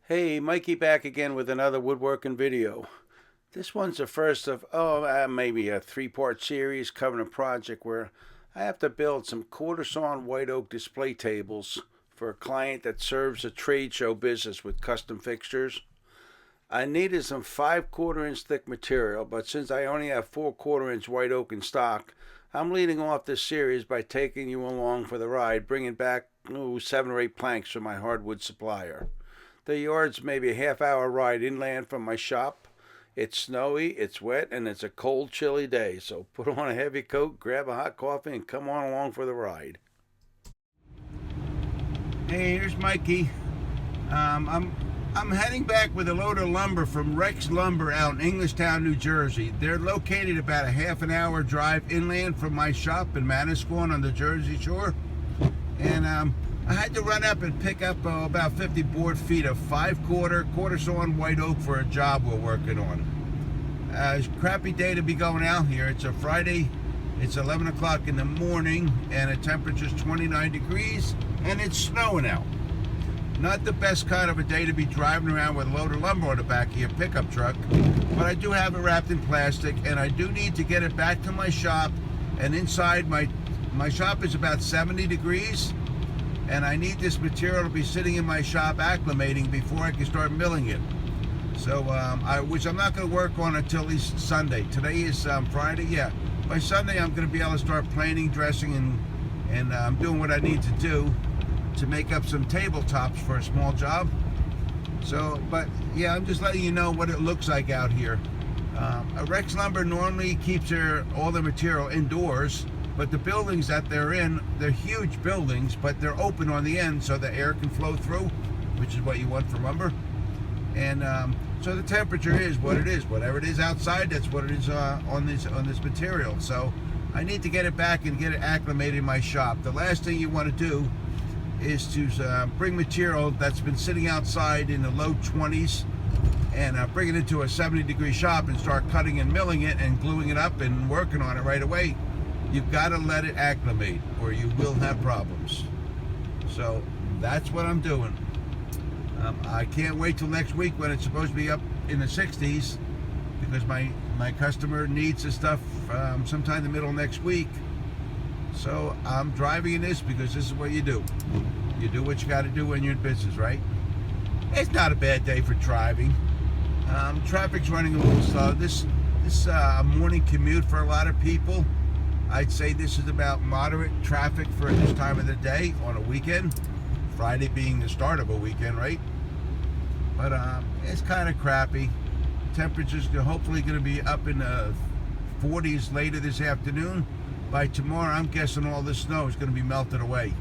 Hey, Mikey back again with another woodworking video. This one's the first of, maybe a three-part series covering a project where I have to build some quarter-sawn white oak display tables for a client that serves a trade show business with custom fixtures. I needed some 5/4 inch thick material, but since I only have 4/4 inch white oak in stock, I'm leading off this series by taking you along for the ride, bringing back 7 or 8 planks from my hardwood supplier. The yard's maybe a half-hour ride inland from my shop. It's snowy, it's wet, and it's a cold, chilly day, so put on a heavy coat, grab a hot coffee, and come on along for the ride. Hey, here's Mikey. I'm heading back with a load of lumber from Rex Lumber out in Englishtown, New Jersey. They're located about a half an hour drive inland from my shop in Manasquan on the Jersey Shore. And I had to run up and pick up about 50 board feet of 5/4 sawn white oak for a job we're working on. It's a crappy day to be going out here. It's a Friday. It's 11 o'clock in the morning and the temperature's 29 degrees and it's snowing out. Not the best kind of a day to be driving around with a load of lumber on the back of your pickup truck, but I do have it wrapped in plastic and I do need to get it back to my shop. And inside my shop is about 70 degrees and I need this material to be sitting in my shop acclimating before I can start milling it. So which I'm not going to work on until at least Sunday. Today is Friday. Yeah, by Sunday I'm going to be able to start planing, dressing, and doing what I need to do to make up some tabletops for a small job. So, but yeah, I'm just letting you know what it looks like out here. Rex Lumber normally keeps all the material indoors, but the buildings that they're in, they're huge buildings, but they're open on the end so the air can flow through, which is what you want for lumber. And so the temperature is what it is. Whatever it is outside, that's what it is on this material. So I need to get it back and get it acclimated in my shop. The last thing you want to do is to bring material that's been sitting outside in the low 20s and bring it into a 70-degree shop and start cutting and milling it and gluing it up and working on it right away. You've got to let it acclimate or you will have problems. So that's what I'm doing. I can't wait till next week when it's supposed to be up in the 60s because my customer needs the stuff sometime in the middle of next week. So I'm driving in this because this is what you do. You do what you got to do when you're in business, right? It's not a bad day for driving. Traffic's running a little slow. This morning commute for a lot of people. I'd say this is about moderate traffic for this time of the day on a weekend. Friday being the start of a weekend, right? But it's kind of crappy. Temperatures are hopefully going to be up in the 40s later this afternoon. By tomorrow, I'm guessing all this snow is going to be melted away.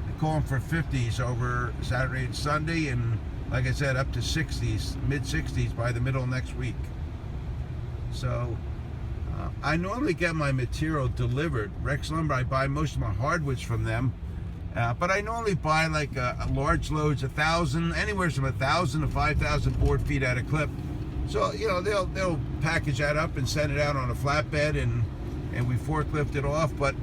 They're calling for 50s over Saturday and Sunday, and like I said, up to 60s, mid-60s by the middle of next week. So I normally get my material delivered. Rex Lumber, I buy most of my hardwoods from them, but I normally buy like large loads, 1,000, anywhere from 1,000 to 5,000 board feet at a clip. So you know they'll package that up and send it out on a flatbed, and we forklift it off. But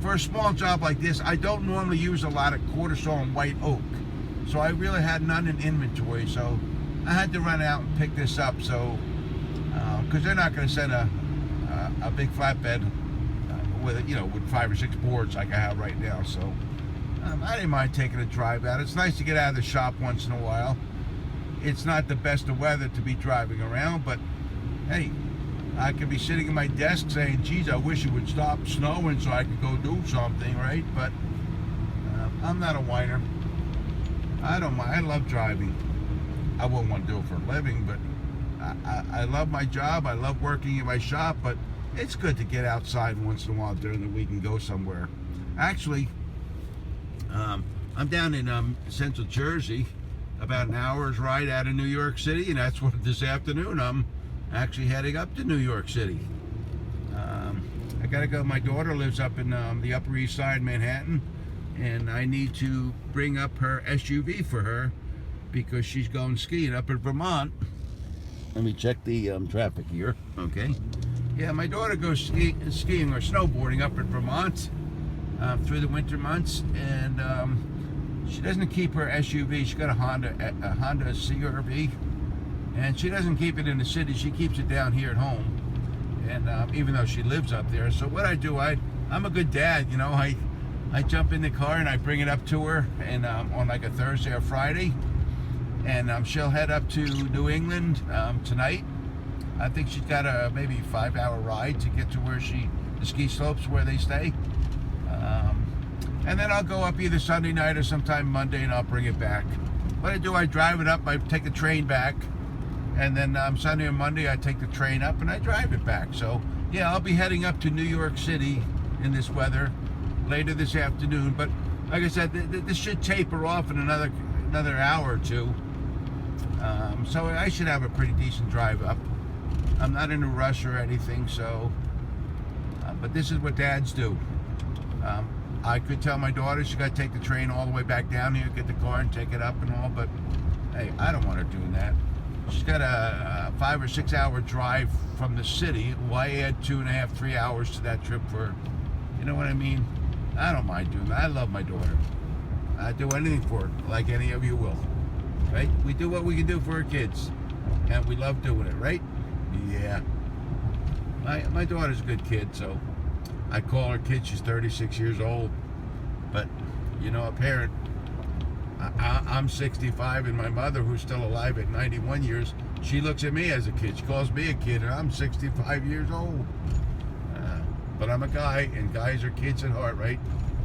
for a small job like this, I don't normally use a lot of quarter-sawn white oak, so I really had none in inventory. So I had to run out and pick this up. So because they're not going to send a big flatbed with 5 or 6 boards like I have right now. So I didn't mind taking a drive out. It's nice to get out of the shop once in a while. It's not the best of weather to be driving around, but hey, I could be sitting at my desk saying, geez, I wish it would stop snowing so I could go do something, right? But I'm not a whiner. I don't mind. I love driving. I wouldn't want to do it for a living, but I love my job. I love working in my shop, but it's good to get outside once in a while during the week and go somewhere. Actually, I'm down in central Jersey, about an hour's ride out of New York City, and that's what this afternoon I'm actually heading up to New York City. I gotta go. My daughter lives up in the Upper East Side, Manhattan, and I need to bring up her SUV for her because she's going skiing up in Vermont. Let me check the traffic here. Okay. Yeah, my daughter goes skiing or snowboarding up in Vermont through the winter months, and She doesn't keep her SUV. She's got a Honda CR-V, and she doesn't keep it in the city. She keeps it down here at home, and even though she lives up there. So what I do, I'm a good dad, you know. I jump in the car and I bring it up to her, and on like a Thursday or Friday, and she'll head up to New England tonight. I think she's got a maybe 5-hour ride to get to the ski slopes where they stay. And then I'll go up either Sunday night or sometime Monday, and I'll bring it back. What I do, I drive it up, I take the train back, and then Sunday or Monday I take the train up and I drive it back. So yeah, I'll be heading up to New York City in this weather later this afternoon. But like I said, this should taper off in another hour or two. So I should have a pretty decent drive up. I'm not in a rush or anything, so but this is what dads do. I could tell my daughter she got to take the train all the way back down here, get the car and take it up and all, but hey, I don't want her doing that. She's got a 5 or 6 hour drive from the city. Why add 2.5, 3 hours to that trip for, you know what I mean? I don't mind doing that. I love my daughter. I'd do anything for her, like any of you will, right? We do what we can do for our kids, and we love doing it, right? Yeah. My daughter's a good kid, so I call her kid. She's 36 years old, but you know, a parent. I'm 65, and my mother, who's still alive at 91 years, she looks at me as a kid. She calls me a kid, and I'm 65 years old. But I'm a guy, and guys are kids at heart, right?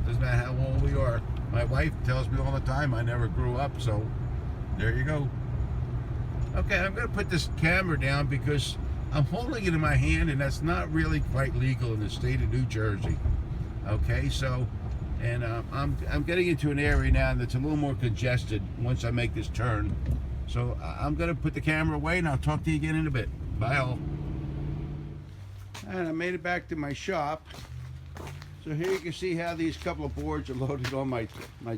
Doesn't matter how old we are. My wife tells me all the time I never grew up, so there you go. Okay, I'm going to put this camera down because I'm holding it in my hand, and that's not really quite legal in the state of New Jersey. Okay, so, and I'm getting into an area now that's a little more congested once I make this turn. So I'm going to put the camera away, and I'll talk to you again in a bit. Bye all. And I made it back to my shop. So here you can see how these couple of boards are loaded on my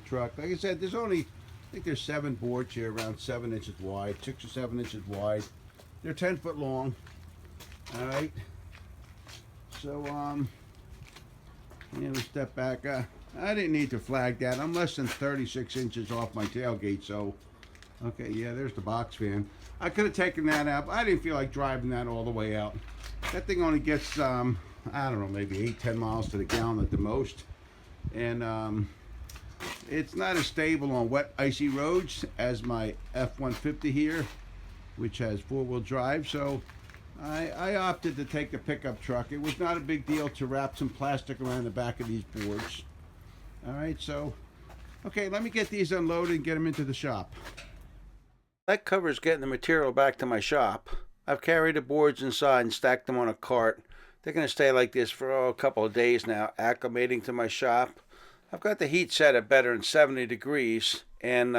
truck. Like I said, there's only, I think there's 7 boards here, around 7 inches wide, 6 or 7 inches wide. They're 10 foot long. All right. So we step back. I didn't need to flag that. I'm less than 36 inches off my tailgate. So, okay, yeah, there's the box fan. I could have taken that out, but I didn't feel like driving that all the way out. That thing only gets, I don't know, maybe 8-10 miles to the gallon at the most. And it's not as stable on wet, icy roads as my F-150 here, which has 4-wheel drive. So I opted to take the pickup truck. It was not a big deal to wrap some plastic around the back of these boards. All right, so, okay, let me get these unloaded and get them into the shop. That covers getting the material back to my shop. I've carried the boards inside and stacked them on a cart. They're going to stay like this for a couple of days now, acclimating to my shop. I've got the heat set at better than 70 degrees, and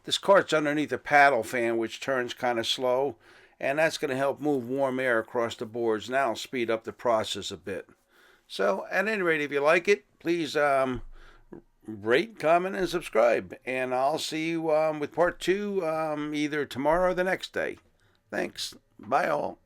this cart's underneath a paddle fan, which turns kind of slow, and that's going to help move warm air across the boards, and that'll speed up the process a bit. So, at any rate, if you like it, please rate, comment, and subscribe, and I'll see you with part 2 either tomorrow or the next day. Thanks. Bye all.